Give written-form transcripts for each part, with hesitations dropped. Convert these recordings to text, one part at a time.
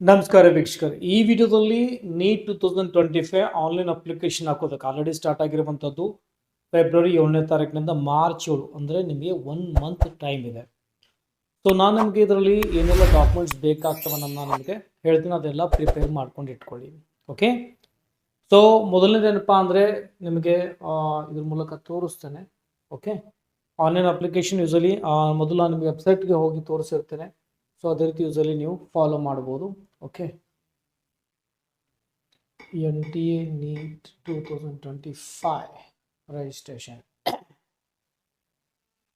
ನಮಸ್ಕಾರ ವೀಕ್ಷಕರು, ಈ ವಿಡಿಯೋದಲ್ಲಿ ನೀಟ್ 2025 ಆನ್ಲೈನ್ ಅಪ್ಲಿಕೇಶನ್ ಹಾಕೋದಕ್ಕೆ ಆಲ್ರೆಡಿ ಸ್ಟಾರ್ಟ್ ಆಗಿರುವಂಥದ್ದು. ಫೆಬ್ರವರಿ 7ನೇ ತಾರೀಕಿನಿಂದ ಮಾರ್ಚ್ 7 ಅಂದರೆ ನಿಮಗೆ 1 ಮಂತ್ ಟೈಮ್ ಇದೆ. ಸೊ ನಾನು ನಿಮಗೆ ಇದರಲ್ಲಿ ಏನೆಲ್ಲ ಡಾಕ್ಯುಮೆಂಟ್ಸ್ ಬೇಕಾಗ್ತವೆ ನಾನು ನಿಮಗೆ ಹೇಳ್ತೀನಿ, ಅದೆಲ್ಲ ಪ್ರಿಪೇರ್ ಮಾಡ್ಕೊಂಡು ಇಟ್ಕೊಳ್ಳಿ. ಓಕೆ, ಸೊ ಮೊದಲನೇದೇನಪ್ಪ ಅಂದರೆ ನಿಮಗೆ ಇದ್ರ ಮೂಲಕ ತೋರಿಸ್ತೇನೆ. ಓಕೆ, ಆನ್ಲೈನ್ ಅಪ್ಲಿಕೇಶನ್ ಯೂಸಲಿ ಮೊದಲು ನಾನು ನಿಮಗೆ ವೆಬ್ಸೈಟ್ಗೆ ಹೋಗಿ ತೋರಿಸಿರ್ತೇನೆ. ಸೊ ಅದೇ ರೀತಿ ಯೂಸಲಿ ನೀವು ಫಾಲೋ ಮಾಡ್ಬೋದು. Okay, NTA NEET 2025 registration.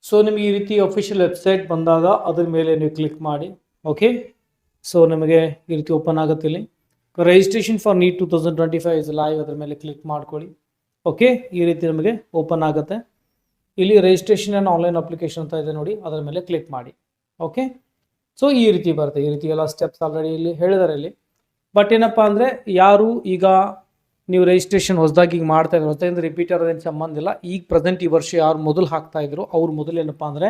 So ನಿಮಗೆ ಈ ರೀತಿ ಅಫಿಷಿಯಲ್ ವೆಬ್ಸೈಟ್ ಬಂದಾಗ ಅದ್ರ ಮೇಲೆ ನೀವು ಕ್ಲಿಕ್ ಮಾಡಿ. ಓಕೆ, ಸೊ ನಿಮಗೆ ಈ ರೀತಿ ಓಪನ್ ಆಗುತ್ತೆ. ಇಲ್ಲಿ registration for NEET 2025 is live, ಅದ್ರ ಮೇಲೆ ಕ್ಲಿಕ್ ಮಾಡ್ಕೊಳ್ಳಿ. ಓಕೆ, ಈ ರೀತಿ ನಮಗೆ ಓಪನ್ ಆಗುತ್ತೆ. ಇಲ್ಲಿ ರಿಜಿಸ್ಟ್ರೇಷನ್ ಆ್ಯಂಡ್ ಆನ್ಲೈನ್ ಅಪ್ಲಿಕೇಶನ್ ಅಂತ ಇದೆ ನೋಡಿ, ಅದರ ಮೇಲೆ ಕ್ಲಿಕ್ ಮಾಡಿ. ಓಕೆ, ಸೊ ಈ ರೀತಿ ಬರುತ್ತೆ. ಈ ರೀತಿ ಎಲ್ಲ ಸ್ಟೆಪ್ಸ್ ಆಲ್ರೆಡಿ ಇಲ್ಲಿ ಹೇಳಿದ್ದಾರೆ ಇಲ್ಲಿ. ಬಟ್ ಏನಪ್ಪ ಅಂದರೆ ಯಾರು ಈಗ ನೀವು ರಿಜಿಸ್ಟ್ರೇಷನ್ ಹೊಸದಾಗಿ ಈಗ ಮಾಡ್ತಾ ಇದ್ರು, ಹೊಸದಾಗಿ ರಿಪೀಟರ್ ಅದೇನು ಸಂಬಂಧ ಇಲ್ಲ. ಈಗ ಪ್ರೆಸೆಂಟ್ ಈ ವರ್ಷ ಯಾರು ಮೊದಲು ಹಾಕ್ತಾ ಇದ್ರು ಅವ್ರು ಮೊದಲು ಏನಪ್ಪ ಅಂದರೆ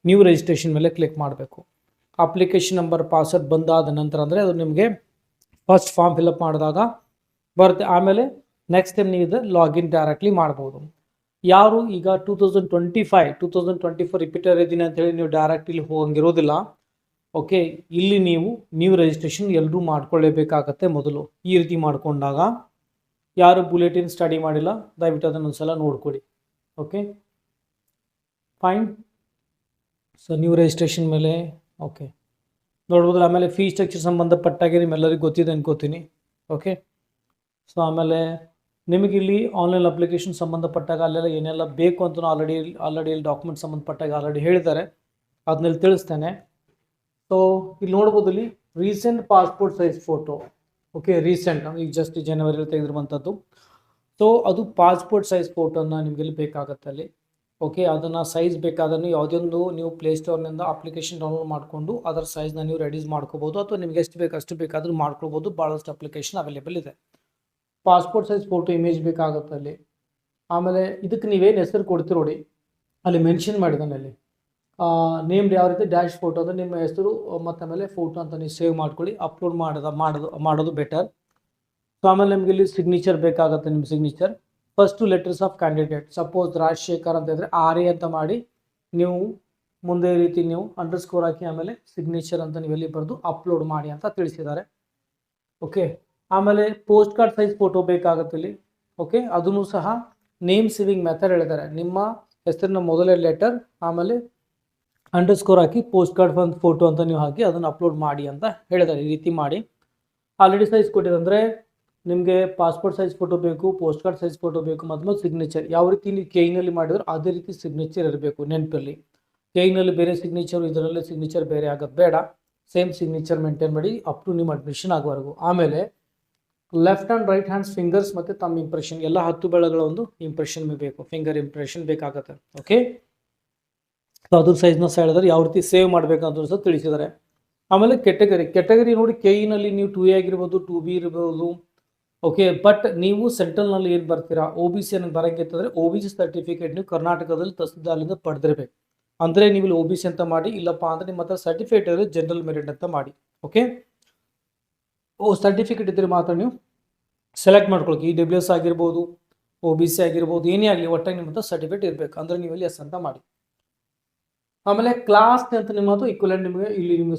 ನ್ಯೂ ರಿಜಿಸ್ಟ್ರೇಷನ್ ಮೇಲೆ ಕ್ಲಿಕ್ ಮಾಡಬೇಕು. ಅಪ್ಲಿಕೇಶನ್ ನಂಬರ್ ಪಾಸ್ವರ್ಡ್ ಬಂದಾದ ನಂತರ ಅಂದರೆ ಅದು ನಿಮಗೆ ಫಸ್ಟ್ ಫಾರ್ಮ್ ಫಿಲಪ್ ಮಾಡಿದಾಗ ಬರುತ್ತೆ. ಆಮೇಲೆ ನೆಕ್ಸ್ಟ್ ಟೈಮ್ ನೀವು ಇದು ಲಾಗಿನ್ ಡೈರೆಕ್ಟ್ಲಿ ಮಾಡ್ಬೋದು. ಯಾರು ಈಗ 2024 ರಿಪೀಟರ್ ಇದ್ದೀನಿ ಅಂತೇಳಿ ನೀವು ಡೈರೆಕ್ಟ್ ಇಲ್ಲಿ ಹೋಗಂಗಿರೋದಿಲ್ಲ. ಓಕೆ, ಇಲ್ಲಿ ನೀವು ನ್ಯೂ ರಿಜಿಸ್ಟ್ರೇಷನ್ ಎಲ್ಲರೂ ಮಾಡ್ಕೊಳ್ಳೇಬೇಕಾಗತ್ತೆ. ಮೊದಲು ಈ ರೀತಿ ಮಾಡಿಕೊಂಡಾಗ ಯಾರು ಬುಲೆಟಿನ್ ಸ್ಟಡಿ ಮಾಡಿಲ್ಲ ದಯವಿಟ್ಟು ಅದನ್ನು ಒಂದ್ಸಲ ನೋಡ್ಕೊಳ್ಳಿ. Okay fine. So new registration ಮೇಲೆ ಓಕೆ ನೋಡ್ಬೋದು. ಆಮೇಲೆ ಫೀಸ್ ಸ್ಟ್ರಕ್ಚರ್ ಸಂಬಂಧಪಟ್ಟಾಗೆ ನಿಮ್ಮೆಲ್ಲರಿಗೂ ಗೊತ್ತಿದೆ ಅನ್ಕೋತೀನಿ. ಓಕೆ, ಸೊ ಆಮೇಲೆ ನಿಮಗೆ ಇಲ್ಲಿ ಆನ್ಲೈನ್ ಅಪ್ಲಿಕೇಶನ್ ಸಂಬಂಧಪಟ್ಟಾಗ ಅಲ್ಲೆಲ್ಲ ಏನೆಲ್ಲ ಬೇಕು ಅಂತ ಆಲ್ರೆಡಿ ಇಲ್ಲಿ ಡಾಕ್ಯುಮೆಂಟ್ ಸಂಬಂಧಪಟ್ಟಾಗ ಆಲ್ರೆಡಿ ಹೇಳಿದ್ದಾರೆ, ಅದನ್ನೆಲ್ಲಿ ತಿಳಿಸ್ತೇನೆ. ಸೊ ಇಲ್ಲಿ ನೋಡ್ಬೋದು, ಇಲ್ಲಿ recent passport size photo. Okay, recent ಈಗ ಜಸ್ಟ್ ಜನವರಿಯಲ್ಲಿ ತೆಗೆದಿರುವಂಥದ್ದು. ಸೊ ಅದು ಪಾಸ್ಪೋರ್ಟ್ ಸೈಜ್ ಫೋಟೋನ ನಿಮಗೆ ಇಲ್ಲಿ ಬೇಕಾಗುತ್ತೆ ಅಲ್ಲಿ. ಓಕೆ, ಅದನ್ನು ಸೈಜ್ ಬೇಕಾದ್ರೆ ಯಾವುದೇ ಒಂದು ನೀವು ಪ್ಲೇಸ್ಟೋರ್ನಿಂದ ಅಪ್ಲಿಕೇಶನ್ ಡೌನ್ಲೋಡ್ ಮಾಡಿಕೊಂಡು ಅದರ ಸೈಜ್ನ ನೀವು ರೆಡೀಸ್ ಮಾಡ್ಕೋಬೋದು, ಅಥವಾ ನಿಮಗೆ ಎಷ್ಟು ಬೇಕು ಅಷ್ಟು ಬೇಕಾದರೂ ಮಾಡ್ಕೊಳ್ಬೋದು. ಭಾಳಷ್ಟು ಅಪ್ಲಿಕೇಶನ್ ಅವೈಲೇಬಲ್ ಇದೆ. ಪಾಸ್ಪೋರ್ಟ್ ಸೈಜ್ ಫೋಟೋ ಇಮೇಜ್ ಬೇಕಾಗುತ್ತೆ ಅಲ್ಲಿ. ಆಮೇಲೆ ಇದಕ್ಕೆ ನೀವೇನು ಹೆಸರು ಕೊಡ್ತೀರಿ ನೋಡಿ, ಅಲ್ಲಿ ಮೆನ್ಷನ್ ಮಾಡಿದ್ದಾನೆ ಅಲ್ಲಿ ನೇಮ್ಡ್ ಯಾವ ರೀತಿ ಡ್ಯಾಶ್ ಫೋಟೋ ಅಂದರೆ ನಿಮ್ಮ ಹೆಸರು ಮತ್ತು ಆಮೇಲೆ ಫೋಟೋ ಅಂತ ನೀವು ಸೇವ್ ಮಾಡ್ಕೊಳ್ಳಿ. ಅಪ್ಲೋಡ್ ಮಾಡೋದು ಬೆಟರ್. ಸೊ ಆಮೇಲೆ ನಿಮಗೆ ಇಲ್ಲಿ ಸಿಗ್ನೇಚರ್ ಬೇಕಾಗುತ್ತೆ. ನಿಮ್ಮ signature first letters of candidate, suppose Rajashekar ಅಂತ ಇದ್ದರೆ RA ಅಂತ ಮಾಡಿ ನೀವು ಮುಂದೆ ಈ ರೀತಿ ನೀವು ಅಂಡರ್ಸ್ಕೋರ್ ಹಾಕಿ ಆಮೇಲೆ ಸಿಗ್ನೇಚರ್ ಅಂತ ನೀವು ಎಲ್ಲಿ ಬರೆದು ಅಪ್ಲೋಡ್ ಮಾಡಿ ಅಂತ ತಿಳಿಸಿದ್ದಾರೆ. ಓಕೆ, ಆಮೇಲೆ ಪೋಸ್ಟ್ ಕಾರ್ಡ್ ಸೈಜ್ ಫೋಟೋ ಬೇಕಾಗುತ್ತೆ ಇಲ್ಲಿ. ಓಕೆ, ಅದನ್ನು ಸಹ ನೇಮ್ ಸೇವಿಂಗ್ ಮೆಥಡ್ ಹೇಳಿದ್ದಾರೆ. ನಿಮ್ಮ ಹೆಸರಿನ ಮೊದಲೇ ಲೆಟರ್ ಆಮೇಲೆ ಅಂಡರ್ಸ್ಕೋರ್ ಹಾಕಿ ಪೋಸ್ಟ್ ಕಾರ್ಡ್ ಒಂದು ಫೋಟೋ ಅಂತ ನೀವು ಹಾಕಿ ಅದನ್ನು ಅಪ್ಲೋಡ್ ಮಾಡಿ ಅಂತ ಹೇಳಿದ್ದಾರೆ. ಈ ರೀತಿ ಮಾಡಿ ಆಲ್ರೆಡಿ ಸೈಜ್ ಕೊಟ್ಟಿದೆ ಅಂದರೆ ನಿಮಗೆ ಪಾಸ್ಪೋರ್ಟ್ ಸೈಜ್ ಫೋಟೋ ಬೇಕು, ಪೋಸ್ಟ್ ಕಾರ್ಡ್ ಸೈಜ್ ಫೋಟೋ ಬೇಕು, ಮತ್ತು ಸಿಗ್ನೇಚರ್ ಯಾವ ರೀತಿ ನೀವು ಕೈನಲ್ಲಿ ಮಾಡಿದ್ರು ಅದೇ ರೀತಿ ಸಿಗ್ನೇಚರ್ ಇರಬೇಕು. ನೆನಪಲ್ಲಿ ಕೈನಲ್ಲಿ ಬೇರೆ ಸಿಗ್ನೇಚರ್, ಇದರಲ್ಲಿ ಸಿಗ್ನೇಚರ್ ಬೇರೆ ಆಗೋದು ಬೇಡ. ಸೇಮ್ ಸಿಗ್ನೇಚರ್ ಮೇಂಟೈನ್ ಮಾಡಿ ಅಪ್ ಟು ನಿಮ್ಮ ಅಡ್ಮಿಷನ್ ಆಗುವವರೆಗೂ. ಆಮೇಲೆ left and right hands fingers ಮತ್ತು ತಮ್ಮ ಇಂಪ್ರೆಷನ್ ಎಲ್ಲ 10 ಬೆಳೆಗಳ ಒಂದು ಇಂಪ್ರೆಷನ್ ಬೇಕು, ಫಿಂಗರ್ ಇಂಪ್ರೆಷನ್ ಬೇಕಾಗುತ್ತೆ. ಓಕೆ, ಸೊ ಅದ್ರ ಸೈಜ್ನ ಹೇಳಿದ್ರೆ ಯಾವ ರೀತಿ ಸೇವ್ ಮಾಡಬೇಕಂತ ಸಹ ತಿಳಿಸಿದ್ದಾರೆ. ಆಮೇಲೆ ಕೆಟಗರಿ ನೋಡಿ, ಕೆಇನಲ್ಲಿ ನೀವು 2A ಆಗಿರ್ಬೋದು, 2B ಇರ್ಬೋದು. ಓಕೆ, ಬಟ್ ನೀವು ಸೆಂಟ್ರಲ್ನಲ್ಲಿ ಏನು ಬರ್ತೀರಾ OBC ಅನ್ನೋದು ಬರೋಂಗಿತ್ತಂದರೆ OBC ಸರ್ಟಿಫಿಕೇಟ್ ನೀವು ಕರ್ನಾಟಕದಲ್ಲಿ ತಹಸೀಲ್ದಾರ್ಲಿಂದ ಪಡೆದಿರಬೇಕು. ಅಂದರೆ ನೀವು ಇಲ್ಲಿ OBC ಅಂತ ಮಾಡಿ, ಇಲ್ಲಪ್ಪ ಅಂದರೆ ನಿಮ್ಮ ಹತ್ರ ಸರ್ಟಿಫಿಕೇಟ್ ಇದ್ದರೆ ಜನರಲ್ ಮೆರಿಟ್ ಅಂತ ಮಾಡಿ. ಓಕೆ, ಸರ್ಟಿಫಿಕೇಟ್ ಇದ್ದರೆ ಮಾತ್ರ ನೀವು ಸೆಲೆಕ್ಟ್ ಮಾಡ್ಕೊಳಕ್ಕೆ EWS ಆಗಿರ್ಬೋದು, OBC ಆಗಿರ್ಬೋದು, ಏನೇ ಆಗಲಿ ಒಟ್ಟಾಗಿ ನಿಮ್ಮ ಹತ್ರ ಸರ್ಟಿಫಿಕೇಟ್ ಇರಬೇಕು. ಅಂದರೆ ನೀವು ಇಲ್ಲಿ ಎಸ್ ಅಂತ ಮಾಡಿ. ಆಮೇಲೆ ಕ್ಲಾಸ್ ಅಂತ ನಿಮ್ಮ ಹತ್ರ ಈಕ್ವಲೆಂಟ್ ನಿಮಗೆ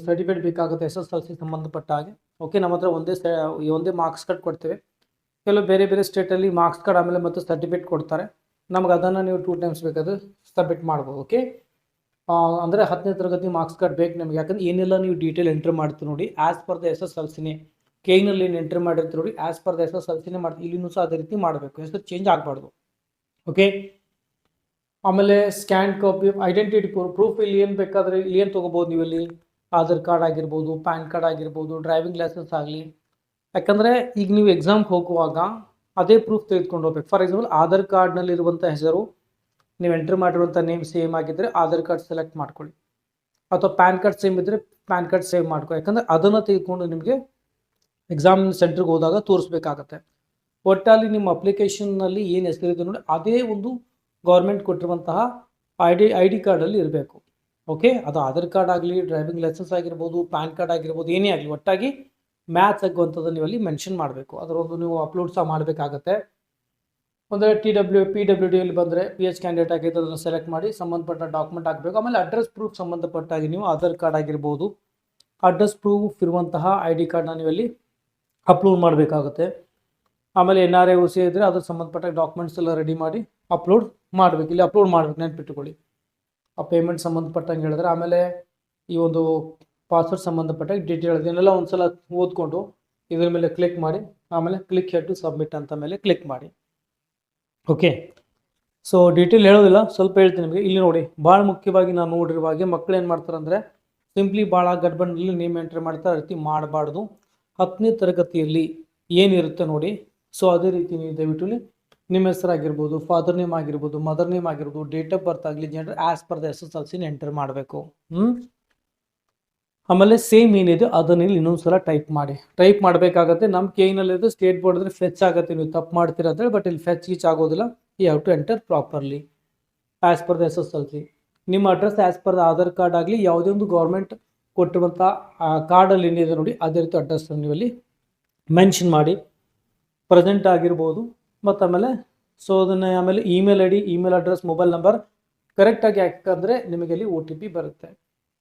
ಸರ್ಟಿಫಿಕೇಟ್ ಬೇಕಾಗುತ್ತೆ SSLC ಸಂಬಂಧಪಟ್ಟ ಹಾಗೆ. ಓಕೆ, ನಮ್ಮ ಹತ್ರ ಒಂದೇ ಮಾರ್ಕ್ಸ್ ಕಾರ್ಡ್ ಕೊಡ್ತೇವೆ. ಕೆಲವು ಬೇರೆ ಬೇರೆ ಸ್ಟೇಟಲ್ಲಿ ಮಾರ್ಕ್ಸ್ ಕಾರ್ಡ್ ಆಮೇಲೆ ಮತ್ತು ಸರ್ಟಿಫಿಕೇಟ್ ಕೊಡ್ತಾರೆ. ನಮ್ಗೆ ಅದನ್ನು ನೀವು 2 ಟೈಮ್ಸ್ ಬೇಕಾದ್ರೆ ಸಬ್ಮಿಟ್ ಮಾಡ್ಬೋದು. ಓಕೆ, ಅಂದರೆ 10ನೇ ತರಗತಿ ಮಾರ್ಕ್ಸ್ ಕಾರ್ಡ್ ಬೇಕು ನಮಗೆ. ಯಾಕಂದರೆ ಏನೆಲ್ಲ ನೀವು ಡೀಟೇಲ್ ಎಂಟ್ರ್ ಮಾಡ್ತೀವಿ ನೋಡಿ, ಆ್ಯಸ್ ಪರ್ ದ SSLCನೇ ಕೈನಲ್ಲಿ ಏನು ಎಂಟ್ರ್ ಮಾಡಿರ್ತೀವಿ ನೋಡಿ, ಆ್ಯಸ್ ಪರ್ ದ SSLCನೇ ಮಾಡ್ತೀವಿ. ಇಲ್ಲಿನೂ ಸಹ ಅದೇ ರೀತಿ ಮಾಡಬೇಕು, ಹೆಸರು ಚೇಂಜ್ ಆಗಬಾರ್ದು. ಓಕೆ, ಆಮೇಲೆ ಸ್ಕ್ಯಾನ್ ಕಾಪಿ ಐಡೆಂಟಿಟಿ ಪ್ರೂಫ್ ಇಲ್ಲಿ ಏನು ಬೇಕಾದರೆ ಇಲ್ಲಿ ಏನು ತೊಗೋಬೋದು ನೀವು. ಇಲ್ಲಿ ಆಧಾರ್ ಕಾರ್ಡ್ ಆಗಿರ್ಬೋದು, ಪ್ಯಾನ್ ಕಾರ್ಡ್ ಆಗಿರ್ಬೋದು, ಡ್ರೈವಿಂಗ್ ಲೈಸೆನ್ಸ್ ಆಗಲಿ. ಯಾಕಂದರೆ ಈಗ ನೀವು ಎಕ್ಸಾಮ್ಗೆ ಹೋಗುವಾಗ ಅದೇ ಪ್ರೂಫ್ ತೆಗೆದುಕೊಂಡು ಹೋಗ್ಬೇಕು. ಫಾರ್ ಎಕ್ಸಾಂಪಲ್ ಆಧಾರ್ ಕಾರ್ಡ್ನಲ್ಲಿರುವಂಥ ಹೆಸರು ನೀವು ಎಂಟ್ರ್ ಮಾಡಿರುವಂಥ ನೇಮ್ ಸೇಮ್ ಆಗಿದ್ದರೆ ಆಧಾರ್ ಕಾರ್ಡ್ ಸೆಲೆಕ್ಟ್ ಮಾಡ್ಕೊಳ್ಳಿ, ಅಥವಾ ಪ್ಯಾನ್ ಕಾರ್ಡ್ ಸೇಮ್ ಇದ್ದರೆ ಪ್ಯಾನ್ ಕಾರ್ಡ್ ಸೇವ್ ಮಾಡ್ಕೊಳ್ಳಿ. ಯಾಕಂದರೆ ಅದನ್ನು ತೆಗೆದುಕೊಂಡು ನಿಮಗೆ ಎಕ್ಸಾಮ್ ಸೆಂಟ್ರಿಗೆ ಹೋದಾಗ ತೋರಿಸ್ಬೇಕಾಗತ್ತೆ. ಒಟ್ಟಲ್ಲಿ ನಿಮ್ಮ ಅಪ್ಲಿಕೇಶನ್ನಲ್ಲಿ ಏನು ಹೆಸರಿದೆ ನೋಡಿ ಅದೇ ಒಂದು ಗೌರ್ಮೆಂಟ್ ಕೊಟ್ಟಿರುವಂತಹ ಐ ಡಿ ಕಾರ್ಡಲ್ಲಿ ಇರಬೇಕು. ಓಕೆ, ಅದು ಆಧಾರ್ ಕಾರ್ಡ್ ಆಗಲಿ, ಡ್ರೈವಿಂಗ್ ಲೈಸೆನ್ಸ್ ಆಗಿರ್ಬೋದು, ಪ್ಯಾನ್ ಕಾರ್ಡ್ ಆಗಿರ್ಬೋದು, ಏನೇ ಆಗಲಿ ಒಟ್ಟಾಗಿ ಮ್ಯಾಚ್ ಆಗುವಂಥದ್ದು ನೀವು ಅಲ್ಲಿ ಮೆನ್ಷನ್ ಮಾಡಬೇಕು. ಅದರೊಂದು ನೀವು ಅಪ್ಲೋಡ್ ಸಹ ಮಾಡಬೇಕಾಗತ್ತೆ. ಅಂದರೆ PWD ಅಲ್ಲಿ ಬಂದರೆ PH ಕ್ಯಾಂಡಿಡೇಟ್ ಆಗಿದ್ದು ಅದನ್ನು ಸೆಲೆಕ್ಟ್ ಮಾಡಿ ಸಂಬಂಧಪಟ್ಟ ಡಾಕ್ಯುಮೆಂಟ್ ಹಾಕಬೇಕು. ಆಮೇಲೆ ಅಡ್ರೆಸ್ ಪ್ರೂಫ್ ಸಂಬಂಧಪಟ್ಟಾಗಿ ನೀವು ಆಧಾರ್ ಕಾರ್ಡ್ ಆಗಿರ್ಬೋದು, ಅಡ್ರೆಸ್ ಪ್ರೂಫ್ ಇರುವಂತಹ ID ಕಾರ್ಡ್ನ ನೀವು ಅಲ್ಲಿ ಅಪ್ಲೋಡ್ ಮಾಡಬೇಕಾಗುತ್ತೆ. ಆಮೇಲೆ NRI OC ಇದ್ದರೆ ಅದ್ರ ಸಂಬಂಧಪಟ್ಟ ಡಾಕ್ಯುಮೆಂಟ್ಸ್ ಎಲ್ಲ ರೆಡಿ ಮಾಡಿ ಅಪ್ಲೋಡ್ ಮಾಡಬೇಕು. ಇಲ್ಲಿ ಅಪ್ಲೋಡ್ ಮಾಡಬೇಕು, ನೆನ್ಪಿಟ್ಟುಕೊಳ್ಳಿ. ಆ ಪೇಮೆಂಟ್ ಸಂಬಂಧಪಟ್ಟಂಗೆ ಹೇಳಿದ್ರೆ ಆಮೇಲೆ ಈ ಒಂದು ಪಾಸ್ವರ್ಡ್ ಸಂಬಂಧಪಟ್ಟ ಡೀಟೇಲ್ ಇದನ್ನೆಲ್ಲ ಒಂದ್ಸಲ ಓದ್ಕೊಂಡು ಇದ್ರ ಮೇಲೆ ಕ್ಲಿಕ್ ಮಾಡಿ ಆಮೇಲೆ ಕ್ಲಿಕ್ ಹೆಡ್ ಟು ಸಬ್ಮಿಟ್ ಅಂತ ಮೇಲೆ ಕ್ಲಿಕ್ ಮಾಡಿ. ಓಕೆ, ಸೊ ಡೀಟೇಲ್ ಹೇಳೋದಿಲ್ಲ, ಸ್ವಲ್ಪ ಹೇಳ್ತೀನಿ ನಿಮಗೆ. ಇಲ್ಲಿ ನೋಡಿ, ಭಾಳ ಮುಖ್ಯವಾಗಿ ನಾನು ನೋಡಿರುವ ಹಾಗೆ ಮಕ್ಕಳು ಏನು ಮಾಡ್ತಾರೆ ಅಂದರೆ ಸಿಂಪ್ಲಿ ಭಾಳ ಗಡ್ಬಂಡಲ್ಲಿ ನೇಮ್ ಎಂಟ್ರಿ ಮಾಡ್ತಾರೆ. ಆ ರೀತಿ ಮಾಡಬಾರ್ದು. 10ನೇ ತರಗತಿಯಲ್ಲಿ ಏನಿರುತ್ತೆ ನೋಡಿ, ಸೊ ಅದೇ ರೀತಿ ನೀವು ದಯವಿಟ್ಟು ನಿಮ್ಮ ಹೆಸರಾಗಿರ್ಬೋದು, ಫಾದರ್ ನೇಮ್ ಆಗಿರ್ಬೋದು, ಮದರ್ ನೇಮ್ ಆಗಿರ್ಬೋದು, ಡೇಟ್ ಆಫ್ ಬರ್ತ್ ಆಗಲಿ, gender as per the SSLC enter ಮಾಡಬೇಕು. ಆಮೇಲೆ ಸೇಮ್ ಏನಿದೆ ಅದನ್ನ ಇಲ್ಲಿ ಇನ್ನೊಂದ್ಸಲ ಟೈಪ್ ಮಾಡಿ. ಟೈಪ್ ಮಾಡಬೇಕಾಗತ್ತೆ. ನಮ್ಮ ಕೇನಲ್ಲಿದ್ದು ಸ್ಟೇಟ್ ಬೋರ್ಡ್ ಅಂದರೆ ಫೆಚ್ ಆಗುತ್ತೆ, ನೀವು ತಪ್ಪು ಮಾಡ್ತೀರ ಅಂತೇಳಿ. ಬಟ್ ಇಲ್ಲಿ ಫೆಚ್ ಗೀಚ್ ಆಗೋದಿಲ್ಲ. You have to enter properly as per the SSLC. ನಿಮ್ಮ address as per the Aadhaar card ಆಗಲಿ, ಯಾವುದೇ ಒಂದು ಗೌರ್ಮೆಂಟ್ ಕೊಟ್ಟಿರುವಂಥ ಕಾರ್ಡಲ್ಲಿ ಏನಿದೆ ನೋಡಿ ಅದೇ ರೀತಿ ಅಡ್ರೆಸ್ ನೀವು ಅಲ್ಲಿ ಮೆನ್ಷನ್ ಮಾಡಿ. ಪ್ರೆಸೆಂಟ್ ಆಗಿರ್ಬೋದು ಮತ್ತು ಆಮೇಲೆ ಸೊ ಅದನ್ನು ಆಮೇಲೆ email ID, email address, mobile number ಕರೆಕ್ಟಾಗಿ ಯಾಕಂದರೆ ನಿಮಗೆ ಅಲ್ಲಿ OTP ಬರುತ್ತೆ.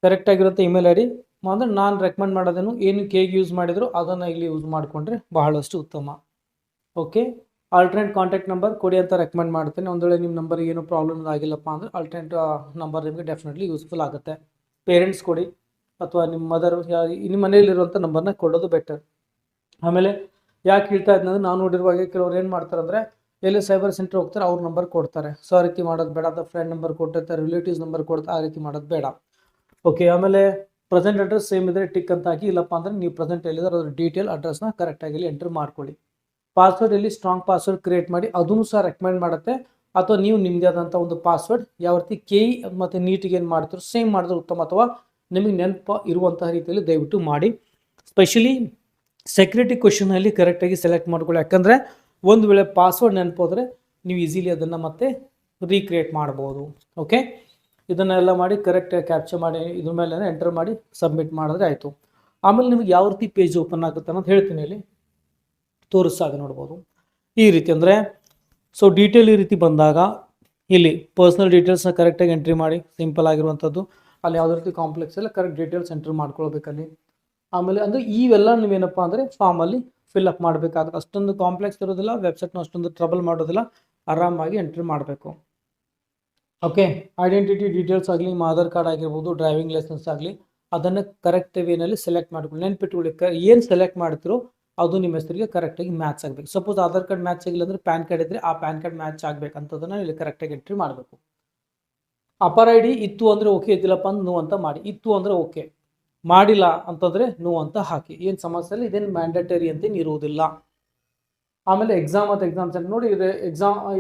ಕರೆಕ್ಟಾಗಿರುತ್ತೆ ಇಮೇಲ್ ID. ಅಂದರೆ ನಾನು ರೆಕಮೆಂಡ್ ಮಾಡೋದೇನು ಏನು ಕೇಗೆ ಯೂಸ್ ಮಾಡಿದ್ರು ಅದನ್ನು ಇಲ್ಲಿ ಯೂಸ್ ಮಾಡಿಕೊಂಡ್ರೆ ಬಹಳಷ್ಟು ಉತ್ತಮ. ಓಕೆ, ಆಲ್ಟರ್ನೇಟ್ ಕಾಂಟ್ಯಾಕ್ಟ್ ನಂಬರ್ ಕೊಡಿ ಅಂತ ರೆಕಮೆಂಡ್ ಮಾಡ್ತೇನೆ. ಒಂದು ವೇಳೆ ನಿಮ್ಮ ನಂಬರ್ ಏನು ಪ್ರಾಬ್ಲಮ್ ಆಗಿಲ್ಲಪ್ಪ ಅಂದರೆ ಆಲ್ಟರ್ನೇಟ್ ನಂಬರ್ ನಿಮಗೆ ಡೆಫಿನೆಟ್ಲಿ ಯೂಸ್ಫುಲ್ ಆಗುತ್ತೆ. ಪೇರೆಂಟ್ಸ್ ಕೊಡಿ ಅಥವಾ ನಿಮ್ಮ ಮದರ್ ನಿಮ್ಮ ಮನೆಯಲ್ಲಿರುವಂಥ ನಂಬರ್ನ ಕೊಡೋದು ಬೆಟರ್. ಆಮೇಲೆ ಯಾಕೆ ಹೇಳ್ತಾ ಇದ್ದಂದ್ರೆ ನಾನು ನೋಡಿರುವಾಗ ಕೆಲವ್ರು ಏನು ಮಾಡ್ತಾರೆ ಅಂದರೆ ಎಲ್ಲಿ ಸೈಬರ್ ಸೆಂಟರ್ ಹೋಗ್ತಾರೆ ಅವ್ರ ನಂಬರ್ ಕೊಡ್ತಾರೆ. ಸೊ ಆ ರೀತಿ ಮಾಡೋದು ಬೇಡ. ಅಥವಾ ಫ್ರೆಂಡ್ ನಂಬರ್ ಕೊಟ್ಟಿರ್ತಾರೆ, ರಿಲೇಟಿವ್ಸ್ ನಂಬರ್ ಕೊಡ್ತಾರೆ, ಆ ರೀತಿ ಮಾಡೋದು ಬೇಡ. ಓಕೆ, ಆಮೇಲೆ ಪ್ರೆಸೆಂಟ್ ಅಡ್ರೆಸ್ ಸೇಮ್ ಇದ್ದರೆ ಟಿಕ್ ಅಂತ ಹಾಕಿ. ಇಲ್ಲಪ್ಪ ಅಂದರೆ ನೀವು ಪ್ರೆಸೆಂಟ್ ಎಲ್ಲಿದ್ದಾರೆ ಅದ್ರ ಡೀಟೇಲ್ ಅಡ್ರೆಸ್ನ ಕರೆಕ್ಟಾಗಿ ಇಲ್ಲಿ ಎಂಟರ್ ಮಾಡ್ಕೊಳ್ಳಿ. ಪಾಸ್ವರ್ಡ್ ಇಲ್ಲಿ ಸ್ಟ್ರಾಂಗ್ ಪಾಸ್ವರ್ಡ್ ಕ್ರಿಯೇಟ್ ಮಾಡಿ, ಅದನ್ನು ಸಹ ರೆಕಮೆಂಡ್ ಮಾಡುತ್ತೆ. ಅಥವಾ ನೀವು ನಿಮ್ಮದೇ ಆದಂಥ ಒಂದು ಪಾಸ್ವರ್ಡ್ ಯಾವ ರೀತಿ KE ಮತ್ತು ನೀಟಿಗೆ ಏನು ಮಾಡ್ತೀರೋ ಸೇಮ್ ಮಾಡಿದ್ರೆ ಉತ್ತಮ. ಅಥವಾ ನಿಮಗೆ ನೆನಪು ಇರುವಂತಹ ರೀತಿಯಲ್ಲಿ ದಯವಿಟ್ಟು ಮಾಡಿ. ಸ್ಪೆಷಲಿ ಸೆಕ್ಯೂರಿಟಿ ಕ್ವಶನಲ್ಲಿ ಕರೆಕ್ಟಾಗಿ ಸೆಲೆಕ್ಟ್ ಮಾಡ್ಕೊಳ್ಳಿ. ಯಾಕಂದರೆ ಒಂದು ವೇಳೆ ಪಾಸ್ವರ್ಡ್ ನೆನಪೋದ್ರೆ ನೀವು ಈಸಿಲಿ ಅದನ್ನು ಮತ್ತೆ ರೀಕ್ರಿಯೇಟ್ ಮಾಡ್ಬೋದು. ಓಕೆ, ಇದನ್ನೆಲ್ಲ ಮಾಡಿ ಕರೆಕ್ಟಾಗಿ ಕ್ಯಾಪ್ಚರ್ ಮಾಡಿ ಇದ್ರ ಮೇಲೆ ಎಂಟರ್ ಮಾಡಿ ಸಬ್ಮಿಟ್ ಮಾಡಿದ್ರೆ ಆಯಿತು. ಆಮೇಲೆ ನಿಮಗೆ ಯಾವ ರೀತಿ ಪೇಜ್ ಓಪನ್ ಆಗುತ್ತೆ ಅನ್ನೋದು ಹೇಳ್ತೀನಿ. ಇಲ್ಲಿ ತೋರಿಸಾಗ ನೋಡ್ಬೋದು ಈ ರೀತಿ. ಅಂದರೆ ಸೊ ಡೀಟೇಲ್ ಈ ರೀತಿ ಬಂದಾಗ ಇಲ್ಲಿ ಪರ್ಸ್ನಲ್ ಡೀಟೇಲ್ಸ್ನ ಕರೆಕ್ಟಾಗಿ ಎಂಟ್ರಿ ಮಾಡಿ, ಸಿಂಪಲ್ ಆಗಿರುವಂಥದ್ದು. ಅಲ್ಲಿ ಯಾವುದೇ ರೀತಿ ಕಾಂಪ್ಲೆಕ್ಸ್ ಎಲ್ಲ ಕರೆಕ್ಟ್ ಡೀಟೇಲ್ಸ್ ಎಂಟ್ರಿ ಮಾಡ್ಕೊಳ್ಬೇಕಲ್ಲಿ. ಆಮೇಲೆ ಅಂದರೆ ಇವೆಲ್ಲ ನೀವೇನಪ್ಪ ಅಂದರೆ ಫಾರ್ಮಲ್ಲಿ ಫಿಲ್ಅಪ್ ಮಾಡಬೇಕಾಗುತ್ತೆ. ಅಷ್ಟೊಂದು ಕಾಂಪ್ಲೆಕ್ಸ್ ಇರೋದಿಲ್ಲ, ವೆಬ್ಸೈಟ್ನ ಅಷ್ಟೊಂದು ಟ್ರಬಲ್ ಮಾಡೋದಿಲ್ಲ, ಆರಾಮಾಗಿ ಎಂಟ್ರಿ ಮಾಡಬೇಕು. ಓಕೆ, ಐಡೆಂಟಿಟಿ ಡೀಟೇಲ್ಸ್ ಆಗಲಿ, ನಿಮ್ಮ ಆಧಾರ್ ಕಾರ್ಡ್ ಆಗಿರ್ಬೋದು, ಡ್ರೈವಿಂಗ್ ಲೈಸೆನ್ಸ್ ಆಗಲಿ, ಅದನ್ನು ಕರೆಕ್ಟ್ ವೇನಲ್ಲಿ ಸೆಲೆಕ್ಟ್ ಮಾಡ್ಕೊಳ್ಳಿ. ನೆನ್ಪಿಟ್ಕೊಳ್ಳಿ, ಏನು ಸೆಲೆಕ್ಟ್ ಮಾಡ್ತಿರೋ ಅದು ನಿಮ್ಮ ಹೆಸರಿಗೆ ಕರೆಕ್ಟಾಗಿ ಮ್ಯಾಚ್ ಆಗಬೇಕು. ಸಪೋಸ್ ಆಧಾರ್ ಕಾರ್ಡ್ ಮ್ಯಾಚ್ ಆಗಿಲ್ಲ ಅಂದರೆ ಪ್ಯಾನ್ ಕಾರ್ಡ್ ಇದ್ದರೆ ಆ ಪ್ಯಾನ್ ಕಾರ್ಡ್ ಮ್ಯಾಚ್ ಆಗಬೇಕಂತದನ್ನು ಇಲ್ಲಿ ಕರೆಕ್ಟಾಗಿ ಎಂಟ್ರಿ ಮಾಡಬೇಕು. ಅಪರ್ ID ಇತ್ತು ಅಂದರೆ ಓಕೆ, ಇದ್ದಿಲ್ಲಪ್ಪ ಅಂದ್ರೆ ನೋ ಅಂತ ಮಾಡಿ. ಇತ್ತು ಅಂದರೆ ಓಕೆ, ಮಾಡಿಲ್ಲ ಅಂತಂದರೆ ನೋ ಅಂತ ಹಾಕಿ. ಏನು ಸಮಸ್ಯೆ ಇಲ್ಲ, ಇದೇನು ಮ್ಯಾಂಡೇಟರಿ ಅಂತೇನು ಇರುವುದಿಲ್ಲ. ಆಮೇಲೆ ಎಕ್ಸಾಮ್ ಮತ್ತು ಎಕ್ಸಾಮ್ ಸೆಂಟರ್ ನೋಡಿ,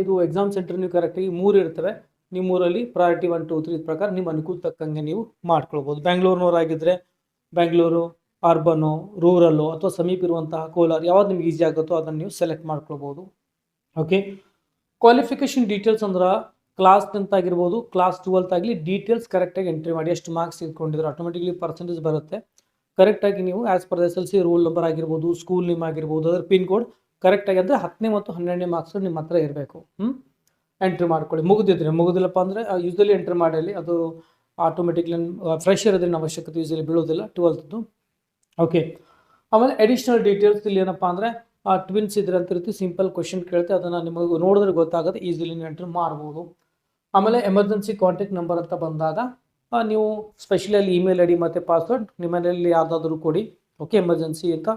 ಇದು ಎಕ್ಸಾಮ್ ಸೆಂಟರ್ ನೀವು ಕರೆಕ್ಟಾಗಿ 3 ಇರ್ತವೆ. ನೀವು 3ರಲ್ಲಿ ಪ್ರಯಾರಿಟಿ 1, 2, 3 ಪ್ರಕಾರ ನಿಮ್ಮ ಅನುಕೂಲ ತಕ್ಕಂಗೆ ನೀವು ಮಾಡ್ಕೊಳ್ಬೋದು. ಬೆಂಗಳೂರಿನವರಾಗಿದ್ದರೆ ಬೆಂಗಳೂರು, ಅರ್ಬನ್ನು, ರೂರಲ್ಲು ಅಥವಾ ಸಮೀಪ ಇರುವಂತಹ ಕೋಲಾರ, ಯಾವ್ದು ನಿಮ್ಗೆ ಈಸಿ ಆಗುತ್ತೋ ಅದನ್ನು ನೀವು ಸೆಲೆಕ್ಟ್ ಮಾಡ್ಕೊಳ್ಬೋದು. ಓಕೆ, ಕ್ವಾಲಿಫಿಕೇಷನ್ ಡೀಟೇಲ್ಸ್ ಅಂದ್ರೆ ಕ್ಲಾಸ್ 10th ಆಗಿರ್ಬೋದು, ಕ್ಲಾಸ್ 12th ಆಗಲಿ, ಡೀಟೇಲ್ಸ್ ಕರೆಕ್ಟಾಗಿ ಎಂಟ್ರಿ ಮಾಡಿ. ಎಷ್ಟು ಮಾರ್ಕ್ಸ್ ಇಟ್ಕೊಂಡಿದ್ರೆ ಆಟೋಮೆಟಿಕ್ಲಿ ಪರ್ಸೆಂಟೇಜ್ ಬರುತ್ತೆ. ಕರೆಕ್ಟಾಗಿ ನೀವು as per SSLC roll number ಆಗಿರ್ಬೋದು, ಸ್ಕೂಲ್ ನೇಮ್ ಆಗಿರ್ಬೋದು, ಅದರ ಪಿನ್ ಕೋಡ್ ಕರೆಕ್ಟಾಗಿ ಅಂದರೆ 10ನೇ ಮತ್ತು 12ನೇ ಮಾರ್ಕ್ಸ್ ನಿಮ್ಮ ಹತ್ರ ಇರಬೇಕು. ಎಂಟ್ರಿ ಮಾಡ್ಕೊಳ್ಳಿ. ಮುಗಿದಿಲ್ಲಪ್ಪ ಅಂದರೆ ಯೂಸಲಿ ಎಂಟ್ರಿ ಮಾಡಿ. ಅದು ಆಟೋಮೆಟಿಕ್ಲಿ ಫ್ರೆಶರ್ ಇದ್ರಿನ ಅವಶ್ಯಕತೆ ಯೂಸಲಿ ಬೀಳೋದಿಲ್ಲ 12th. ಓಕೆ, ಆಮೇಲೆ ಅಡಿಷ್ನಲ್ ಡೀಟೇಲ್ಸ್ ಇಲ್ಲಿ ಏನಪ್ಪ ಅಂದರೆ ಟ್ವಿನ್ಸ್ ಇದ್ರೆ ಅಂತ ರೀತಿ ಸಿಂಪಲ್ ಕ್ವಶನ್ ಕೇಳ್ತೆ, ಅದನ್ನು ನಿಮಗೆ ನೋಡಿದ್ರೆ ಗೊತ್ತಾಗುತ್ತೆ, ಈಸಿಲಿ ನೀವು ಎಂಟ್ರಿ ಮಾಡ್ಬೋದು. ಆಮೇಲೆ ಎಮರ್ಜೆನ್ಸಿ ಕಾಂಟ್ಯಾಕ್ಟ್ ನಂಬರ್ ಅಂತ ಬಂದಾಗ ನೀವು ಸ್ಪೆಷಲಿ ಅಲ್ಲಿ ಇಮೇಲ್ ID ಮತ್ತು ಪಾಸ್ವರ್ಡ್ ನಿಮ್ಮ ಮನೆಯಲ್ಲಿ ಯಾವುದಾದ್ರೂ ಕೊಡಿ. ಓಕೆ, ಎಮರ್ಜೆನ್ಸಿ ಅಂತ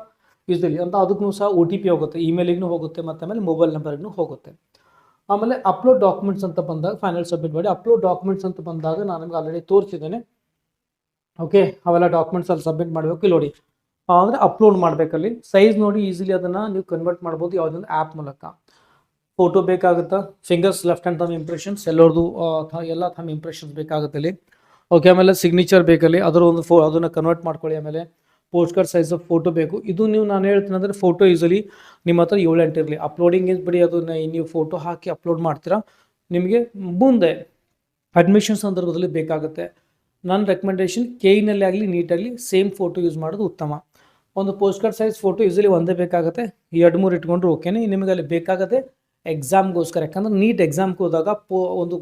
ಯೂಸಲಿ ಅಂತ ಅದಕ್ಕೂ ಸಹ OTP ಹೋಗುತ್ತೆ, ಇಮೇಲಿಗೂ ಹೋಗುತ್ತೆ ಮತ್ತು ಆಮೇಲೆ ಮೊಬೈಲ್ ನಂಬರ್ಗೂ ಹೋಗುತ್ತೆ. ಆಮೇಲೆ ಅಪ್ಲೋಡ್ ಡಾಕ್ಯುಮೆಂಟ್ಸ್ ಅಂತ ಬಂದಾಗ ಫೈನಲ್ ಸಬ್ಮಿಟ್ ಮಾಡಿ. ಅಪ್ಲೋಡ್ ಡಾಕ್ಯುಮೆಂಟ್ಸ್ ಅಂತ ಬಂದಾಗ ನಾನು ನಿಮ್ಗೆ ಆಲ್ರೆಡಿ ತೋರಿಸಿದ್ದೇನೆ. ಓಕೆ, ಅವೆಲ್ಲ ಡಾಕ್ಯುಮೆಂಟ್ಸ್ ಅಲ್ಲಿ ಸಬ್ಮಿಟ್ ಮಾಡಬೇಕು. ಇಲ್ಲಿ ನೋಡಿ, ಅಂದರೆ ಅಪ್ಲೋಡ್ ಮಾಡಬೇಕಲ್ಲಿ ಸೈಜ್ ನೋಡಿ, ಈಸಿಲಿ ಅದನ್ನು ನೀವು ಕನ್ವರ್ಟ್ ಮಾಡ್ಬೋದು ಯಾವುದೊಂದು ಆ್ಯಪ್ ಮೂಲಕ. ಫೋಟೋ ಬೇಕಾಗುತ್ತಾ, fingers, left hand thumb impressions ಎಲ್ಲರದು ಎಲ್ಲ ಥಂಬ್ ಇಂಪ್ರೆಷನ್ಸ್ ಬೇಕಾಗುತ್ತೆ ಅಲ್ಲಿ. ಓಕೆ, ಆಮೇಲೆ ಸಿಗ್ನೇಚರ್ ಬೇಕಲ್ಲಿ, ಅದರ ಒಂದು ಅದನ್ನು ಕನ್ವರ್ಟ್ ಮಾಡ್ಕೊಳ್ಳಿ. ಆಮೇಲೆ post card size of photo ಬೇಕು. ಇದು ನೀವು ನಾನು ಹೇಳ್ತೀನಿ ಅಂದರೆ ಫೋಟೋ ಯೂಸಲಿ ನಿಮ್ಮ ಹತ್ರ 7-8 ಇರಲಿ. ಅಪ್ಲೋಡಿಂಗ್ ಏನು ಬಿಡಿ, ಅದನ್ನು ನೀವು ಫೋಟೋ ಹಾಕಿ ಅಪ್ಲೋಡ್ ಮಾಡ್ತೀರಾ, ನಿಮಗೆ ಮುಂದೆ ಅಡ್ಮಿಷನ್ ಸಂದರ್ಭದಲ್ಲಿ ಬೇಕಾಗುತ್ತೆ. ನನ್ನ ರೆಕಮೆಂಡೇಶನ್ KE ನಲ್ಲಿ ಆಗಲಿ ನೀಟಾಗಲಿ ಸೇಮ್ ಫೋಟೋ ಯೂಸ್ ಮಾಡೋದು ಉತ್ತಮ. ಒಂದು post card size photo usually ಒಂದೇ ಬೇಕಾಗುತ್ತೆ, 2-3 ಇಟ್ಕೊಂಡ್ರು ಓಕೆನೇ. ನಿಮಗೆ ಅಲ್ಲಿ ಬೇಕಾಗತ್ತೆ ಎಕ್ಸಾಮ್ಗೋಸ್ಕರ, ಯಾಕಂದ್ರೆ ನೀಟ್ ಎಕ್ಸಾಮ್ಗೆ ಹೋದಾಗ ಒಂದು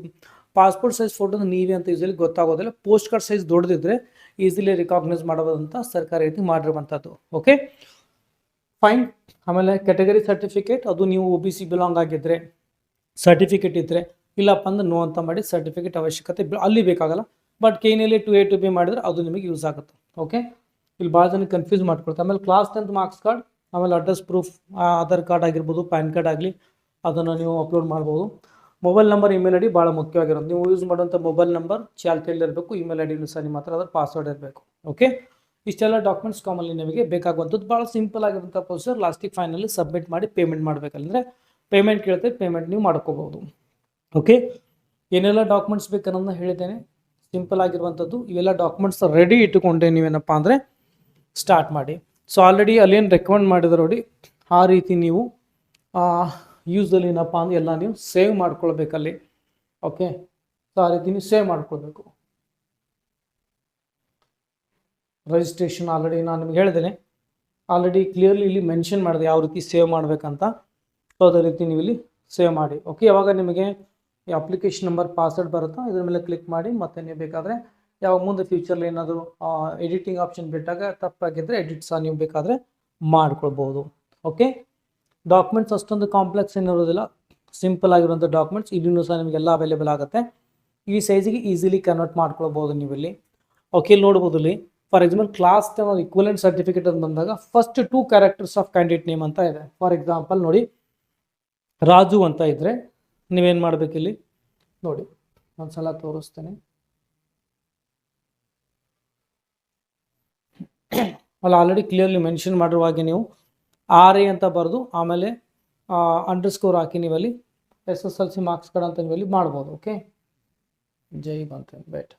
ಪಾಸ್ಪೋರ್ಟ್ ಸೈಜ್ ಫೋಟೋನ ನೀವೇ ಅಂತ ಯೂಸಲಿ ಗೊತ್ತಾಗೋದಿಲ್ಲ. Post card size ದೊಡ್ಡದಿದ್ರೆ easily recognised ಮಾಡೋದಂತ ಸರ್ಕಾರ ರೀತಿ ಮಾಡಿರುವಂಥದ್ದು. Okay fine. ಆಮೇಲೆ ಕ್ಯಾಟಗರಿ ಸರ್ಟಿಫಿಕೇಟ್, ಅದು ನೀವು OBC ಬಿಲಾಂಗ್ ಆಗಿದ್ದರೆ ಸರ್ಟಿಫಿಕೇಟ್ ಇದ್ದರೆ, ಇಲ್ಲಪ್ಪ ಅಂದ್ರೆ ನೋ ಅಂತ ಮಾಡಿ ಸರ್ಟಿಫಿಕೇಟ್ ಅವಶ್ಯಕತೆ ಅಲ್ಲಿ ಬೇಕಾಗಲ್ಲ. ಬಟ್ KNLA 2A 2B ಮಾಡಿದ್ರೆ ಅದು ನಿಮಗೆ ಯೂಸ್ ಆಗುತ್ತೆ. ಓಕೆ, ಇಲ್ಲಿ ಭಾಳ ಜನ ಕನ್ಫ್ಯೂಸ್ ಮಾಡ್ಕೊಳ್ತಾರೆ. ಆಮೇಲೆ ಕ್ಲಾಸ್ 10th ಮಾರ್ಕ್ಸ್ ಕಾರ್ಡ್, ಆಮೇಲೆ ಅಡ್ರೆಸ್ ಪ್ರೂಫ್, ಆಧಾರ್ ಕಾರ್ಡ್ ಆಗಿರ್ಬೋದು, ಪ್ಯಾನ್ ಕಾರ್ಡ್ ಆಗಲಿ, ಅದನ್ನು ನೀವು ಅಪ್ಲೋಡ್ ಮಾಡ್ಬೋದು. ಮೊಬೈಲ್ ನಂಬರ್, ಇಮೇಲ್ ID ಭಾಳ ಮುಖ್ಯವಾಗಿರೋದು. ನೀವು ಯೂಸ್ ಮಾಡುವಂಥ ಮೊಬೈಲ್ ನಂಬರ್ ಚಾಲ್ತಿಯಲ್ಲಿ ಇರಬೇಕು, ಇಮೇಲ್ ID ಸಹ ನಿಮ್ಮ ಹತ್ರ ಅದರ ಪಾಸ್ವರ್ಡ್ ಇರಬೇಕು. ಓಕೆ, ಇಷ್ಟೆಲ್ಲ ಡಾಕ್ಯುಮೆಂಟ್ಸ್ ಕಾಮನ್ಲಿ ನಿಮಗೆ ಬೇಕಾಗುವಂಥದ್ದು. ಭಾಳ ಸಿಂಪಲ್ ಆಗಿರೋಂಥ ಪ್ರೊಸೀಜರ್. ಲಾಸ್ಟಿಗೆ ಫೈನಲಿ ಸಬ್ಮಿಟ್ ಮಾಡಿ ಪೇಮೆಂಟ್ ಮಾಡಬೇಕಂದ್ರೆ ಪೇಮೆಂಟ್ ಕೇಳ್ತೇವೆ, ಪೇಮೆಂಟ್ ನೀವು ಮಾಡ್ಕೋಬೋದು. ಓಕೆ, ಏನೆಲ್ಲ ಡಾಕ್ಯುಮೆಂಟ್ಸ್ ಬೇಕನ್ನೋದನ್ನ ಹೇಳಿದ್ದೇನೆ, ಸಿಂಪಲ್ ಆಗಿರುವಂಥದ್ದು. ಇವೆಲ್ಲ ಡಾಕ್ಯುಮೆಂಟ್ಸ್ ರೆಡಿ ಇಟ್ಟುಕೊಂಡೆ ನೀವೇನಪ್ಪ ಅಂದರೆ ಸ್ಟಾರ್ಟ್ ಮಾಡಿ. ಸೊ ಆಲ್ರೆಡಿ ಅಲ್ಲೇನು ರೆಕಮೆಂಡ್ ಮಾಡಿದ್ರು ನೋಡಿ, ಆ ರೀತಿ ನೀವು ಯೂಸಲ್ಲಿ ಏನಪ್ಪ ಅಂದ್ರೆ ಎಲ್ಲ ನೀವು ಸೇವ್ ಮಾಡ್ಕೊಳ್ಬೇಕಲ್ಲಿ. ಓಕೆ, ಸೊ ಆ ರೀತಿ ನೀವು ಸೇವ್ ಮಾಡ್ಕೊಳ್ಬೇಕು. ರಿಜಿಸ್ಟ್ರೇಷನ್ ಆಲ್ರೆಡಿ ನಾನು ನಿಮ್ಗೆ ಹೇಳಿದ್ದೇನೆ, ಆಲ್ರೆಡಿ ಕ್ಲಿಯರ್ಲಿ ಇಲ್ಲಿ ಮೆನ್ಷನ್ ಮಾಡಿದೆ ಯಾವ ರೀತಿ ಸೇವ್ ಮಾಡಬೇಕಂತ. ಸೊ ಅದೇ ರೀತಿ ನೀವು ಇಲ್ಲಿ ಸೇವ್ ಮಾಡಿ. ಓಕೆ, ಯಾವಾಗ ನಿಮಗೆ ಈ ಅಪ್ಲಿಕೇಶನ್ ನಂಬರ್ ಪಾಸ್ವರ್ಡ್ ಬರುತ್ತೋ ಇದ್ರ ಮೇಲೆ ಕ್ಲಿಕ್ ಮಾಡಿ. ಮತ್ತು ನೀವು ಬೇಕಾದರೆ ಯಾವಾಗ ಮುಂದೆ ಫ್ಯೂಚರ್ಲಿ ಏನಾದರೂ ಎಡಿಟಿಂಗ್ ಆಪ್ಷನ್ ಬಿಟ್ಟಾಗ ತಪ್ಪಾಗಿದ್ದರೆ ಎಡಿಟ್ ಸಹ ನೀವು ಬೇಕಾದರೆ ಮಾಡ್ಕೊಳ್ಬೋದು. ಓಕೆ, ಡಾಕ್ಯುಮೆಂಟ್ಸ್ ಅಷ್ಟೊಂದು ಕಾಂಪ್ಲೆಕ್ಸ್ ಏನಿರೋದಿಲ್ಲ, ಸಿಂಪಲ್ ಆಗಿರುವಂಥ ಡಾಕ್ಯುಮೆಂಟ್ಸ್ ಇಲ್ಲಿನೂ ಸಹ ನಿಮಗೆಲ್ಲ ಅವೈಲೇಬಲ್ ಆಗುತ್ತೆ. ಈ ಸೈಜಿಗೆ ಈಸಿಲಿ ಕನ್ವರ್ಟ್ ಮಾಡ್ಕೊಳ್ಬೋದು ನೀವು ಇಲ್ಲಿ. ಓಕೆ, ಇಲ್ಲಿ ನೋಡ್ಬೋದು ಇಲ್ಲಿ for example class equivalent certificate ಅಂತ ಬಂದಾಗ first 2 characters of candidate name ಅಂತ ಇದೆ. ಫಾರ್ ಎಕ್ಸಾಂಪಲ್ ನೋಡಿ, ರಾಜು ಅಂತ ಇದ್ದರೆ ನೀವೇನು ಮಾಡಬೇಕಿಲ್ಲಿ ನೋಡಿ, ಒಂದ್ಸಲ ತೋರಿಸ್ತೇನೆ. ಅಲ್ಲಿ ಆಲ್ರೆಡಿ ಕ್ಲಿಯರ್ಲಿ ಮೆನ್ಷನ್ ಮಾಡಿರುವ ಹಾಗೆ ನೀವು RA ಅಂತ ಬರೆದು ಆಮೇಲೆ ಅಂಡರ್ಸ್ಕೋರ್ ಹಾಕಿ ನೀವಲ್ಲಿ SSLC ಮಾರ್ಕ್ಸ್ ಕಾರ್ಡ್ ಅಂತ ನೀವಲ್ಲಿ ಮಾಡ್ಬೋದು. ಓಕೆ, ಜೈ ಬಂತ ಬೇಟ್.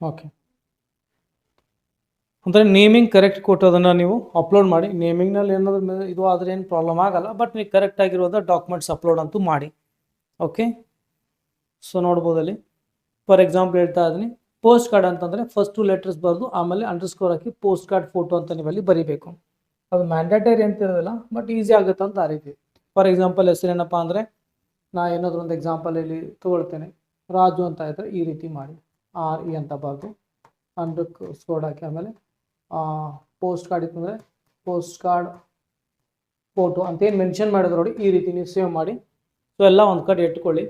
ಓಕೆ, ಅಂದರೆ ನೇಮಿಂಗ್ ಕರೆಕ್ಟ್ ಕೊಟ್ಟೋದನ್ನು ನೀವು ಅಪ್ಲೋಡ್ ಮಾಡಿ. ನೇಮಿಂಗ್ನಲ್ಲಿ ಏನಾದರೂ ಇದು ಆದರೆ ಏನು ಪ್ರಾಬ್ಲಮ್ ಆಗಲ್ಲ, ಬಟ್ ನೀವು ಕರೆಕ್ಟ್ ಆಗಿರೋದ ಡಾಕ್ಯುಮೆಂಟ್ಸ್ ಅಪ್ಲೋಡ್ ಅಂತೂ ಮಾಡಿ. ಓಕೆ, ಸೊ ನೋಡ್ಬೋದಲ್ಲಿ ಫಾರ್ ಎಕ್ಸಾಂಪಲ್ ಹೇಳ್ತಾ ಇದ್ದೀನಿ, ಪೋಸ್ಟ್ ಕಾರ್ಡ್ ಅಂತಂದರೆ ಫಸ್ಟ್ 2 ಲೆಟರ್ಸ್ ಬರೆದು ಆಮೇಲೆ ಅಂಡರ್ಸ್ಕೋರ್ ಹಾಕಿ ಪೋಸ್ಟ್ ಕಾರ್ಡ್ ಫೋಟೋ ಅಂತ ನೀವಲ್ಲಿ ಬರೀಬೇಕು. ಅದು ಮ್ಯಾಂಡೇಟರಿ ಅಂತ ಇರೋದಿಲ್ಲ, ಬಟ್ ಈಸಿ ಆಗುತ್ತೆ ಅಂತ ಆ ರೀತಿ. ಫಾರ್ ಎಕ್ಸಾಂಪಲ್ ಹೆಸರೇನಪ್ಪ ಅಂದರೆ ನಾ ಏನಾದರೂ ಒಂದು ಎಕ್ಸಾಂಪಲ್ ಇಲ್ಲಿ ತೊಗೊಳ್ತೇನೆ, ರಾಜು ಅಂತ ಇದ್ದರೆ ಈ ರೀತಿ ಮಾಡಿ RE ಅಂತ ಬರೆದು ಅಂಡರ್ಸ್ಕೋರ್ ಹಾಕಿ ಆಮೇಲೆ ಪೋಸ್ಟ್ ಕಾರ್ಡ್ ಇತ್ತಂದರೆ ಪೋಸ್ಟ್ ಕಾರ್ಡ್ ಫೋಟೋ ಅಂತೇನು ಮೆನ್ಷನ್ ಮಾಡಿದ್ರು ನೋಡಿ, ಈ ರೀತಿ ನೀವು ಸೇವ್ ಮಾಡಿ. ಸೊ ಎಲ್ಲ ಒಂದು ಕಡೆ ಇಟ್ಕೊಳ್ಳಿ.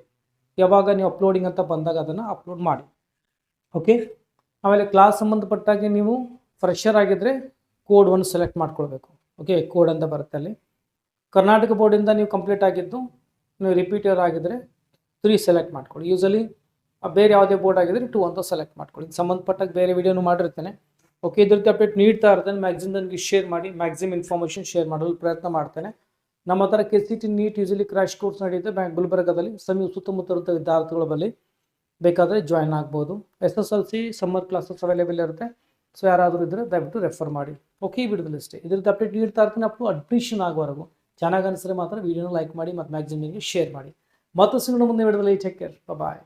ಯಾವಾಗ ನೀವು ಅಪ್ಲೋಡಿಂಗ್ ಅಂತ ಬಂದಾಗ ಅದನ್ನು ಅಪ್ಲೋಡ್ ಮಾಡಿ. ಓಕೆ, ಆಮೇಲೆ ಕ್ಲಾಸ್ ಸಂಬಂಧಪಟ್ಟಾಗೆ ನೀವು ಫ್ರೆಷರ್ ಆಗಿದ್ದರೆ ಕೋಡ್ 1 ಸೆಲೆಕ್ಟ್ ಮಾಡ್ಕೊಳ್ಬೇಕು. ಓಕೆ, ಕೋಡ್ ಅಂತ ಬರುತ್ತೆ ಅಲ್ಲಿ. ಕರ್ನಾಟಕ ಬೋರ್ಡಿಂದ ನೀವು ಕಂಪ್ಲೀಟ್ ಆಗಿದ್ದು, ನೀವು ರಿಪೀಟರ್ ಆಗಿದ್ದರೆ 3 ಸೆಲೆಕ್ಟ್ ಮಾಡ್ಕೊಳ್ಳಿ. ಯೂಸಲಿ ಬೇರೆ ಯಾವುದೇ ಬೋರ್ಡ್ ಆಗಿದ್ರೆ 2 ಅಂತ ಸೆಲೆಕ್ಟ್ ಮಾಡ್ಕೊಳ್ಳಿ. ಸಂಬಂಧಪಟ್ಟಾಗ ಬೇರೆ ವಿಡಿಯೋನು ಮಾಡಿರ್ತೇನೆ. ಓಕೆ, ಇದ್ರ ಅಪ್ಡೇಟ್ ನೀಡ್ತಾ ಇರ್ತೇನೆ. ಮ್ಯಾಕ್ಸಿಮಮ್ ನನಗೆ ಶೇರ್ ಮಾಡಿ, ಮ್ಯಾಕ್ಸಿಮಮ್ ಇನ್ಫಾರ್ಮೇಷನ್ ಶೇರ್ ಮಾಡಲು ಪ್ರಯತ್ನ ಮಾಡ್ತೇನೆ. ನಮ್ಮ ಹತ್ರ KCT NEET usually crash course ನಡೆಯುತ್ತೆ ಗುಲ್ಬರ್ಗಾದಲ್ಲಿ. ಸುತ್ತಮುತ್ತ ಇರುತ್ತೆ ವಿದ್ಯಾರ್ಥಿಗಳ ಬಳಿ ಬೇಕಾದರೆ ಜಾಯ್ನ್ ಆಗ್ಬೋದು. SSLC ಸಮ್ಮರ್ ಕ್ಲಾಸಸ್ ಅವೈಲೇಬಲ್ ಇರುತ್ತೆ. ಸೊ ಯಾರಾದರೂ ಇದ್ದರೆ ದಯವಿಟ್ಟು ರೆಫರ್ ಮಾಡಿ. ಓಕೆ, ಈ ವಿಡಿಯೋದಲ್ಲಿ ಅಷ್ಟೇ. ಇದ್ರದ್ದು ಅಪ್ಡೇಟ್ ನೀಡ್ತಾ ಇರ್ತೀನಿ ಅಪ್ ಟು ಅಡ್ಮಿಷನ್ ಆಗುವವರೆಗೂ. ಚೆನ್ನಾಗಿ ಅನಿಸಿದ್ರೆ ಮಾತ್ರ ವಿಡಿಯೋನ ಲೈಕ್ ಮಾಡಿ ಮತ್ತು ಮ್ಯಾಕ್ಸಿಮಮ್ ಶೇರ್ ಮಾಡಿ. ಮತ್ತು ಸಿಗೋಣ ಮುಂದೆ ವಿಡಿಯೋದಲ್ಲಿ. ಟೇಕ್ ಕೇರ್, ಬಾಯ್.